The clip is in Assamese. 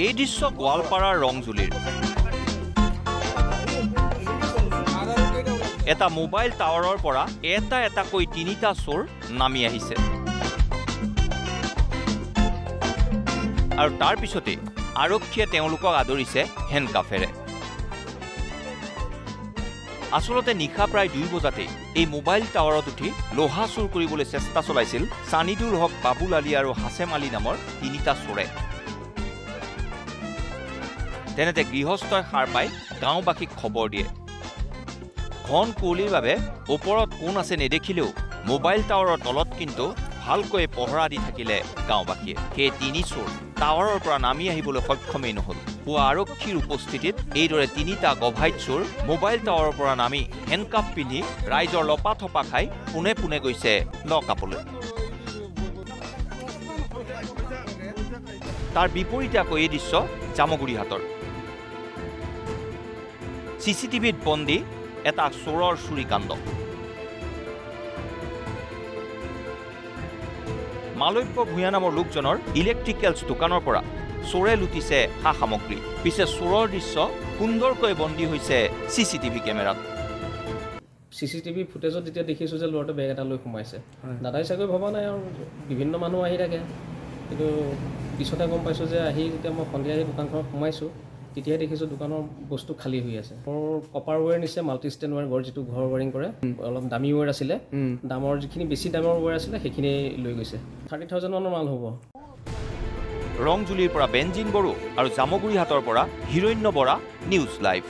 এই দৃশ্য গোৱালপাৰাৰ ৰংজুলিৰ এটা মোবাইল টাৱাৰৰ পৰা এটাকৈ তিনিটা চোৰ নামি আহিছে আৰু তাৰ পিছতে আৰক্ষীয়ে তেওঁলোকক আদৰিছে হেণ্ডকাফেৰে আসলতে নিশা প্ৰায় 2 বজাতে এই মোবাইল টাৱাৰত উঠি লোহা চুৰ কৰিবলৈ চেষ্টা চলাইছিল সানিদুল হক বাবুল আলী আৰু হাছেম আলী নামৰ তিনিটা চোৰে তেনেতে গৃহস্থই সাৰ পাই গাঁওবাসীক খবৰ দিয়ে ঘন কুঁৱলীৰ বাবে ওপৰত কোন আছে নেদেখিলেও মোবাইল টাৱাৰৰ তলত কিন্তু ভালকৈ পহৰা দি থাকিলে গাঁওবাসীয়ে সেই তিনি চোৰ টাৱাৰৰ পৰা নামি আহিবলৈ সক্ষমেই নহল পুৱা আৰক্ষীৰ উপস্থিতিত এইদৰে তিনিটা গভাইত চোৰ মোবাইল টাৱাৰৰ পৰা নামি হেণ্ডকাফ পিন্ধি ৰাইজৰ লপাথপা খাই পোনে পোনে গৈছে লকআপলৈ তাৰ বিপৰীতে আকৌ এই দৃশ্য জামগুৰিহাটৰ চিচিটিভিত বন্দী এটা চোৰৰ চুৰিকাণ্ড মালব্য ভূঞা নামৰ লোকজনৰ ইলেক্ট্ৰিকেলছ দোকানৰ পৰা চোৰে লুটিছে সা সামগ্ৰী পিছে চোৰৰ দৃশ্য সুন্দৰকৈ বন্দী হৈছে চিচিটিভি কেমেৰাত চিচিটিভি ফুটেজত যেতিয়া দেখিছোঁ যে ল'ৰাটো বেগ এটা লৈ সোমাইছে দাদাই চাগৈ ভবা নাই আৰু বিভিন্ন মানুহ আহি থাকে কিন্তু পিছতে গম পাইছোঁ যে আহি যেতিয়া মই সন্ধিয়া আহি দোকানখনত সোমাইছোঁ তেতিয়াই দেখিছোঁ দোকানৰ বস্তু খালী হৈ আছে মোৰ কপাৰ ৱেৰ নিছে মাল্টি ষ্টেণ্ড ৱেৰ ঘৰ যিটো ঘৰ ৱাৰিং কৰে অলপ দামী ৱেৰ আছিলে দামৰ যিখিনি বেছি দামৰ ৱেৰ আছিলে সেইখিনি লৈ গৈছে 30,000 মানৰ মাল হ'ব ৰংজুলিৰ পৰা বেঞ্জিন বড়ো আৰু জামগুৰিহাটৰ পৰা হিৰণ্য বৰা নিউজ লাইভ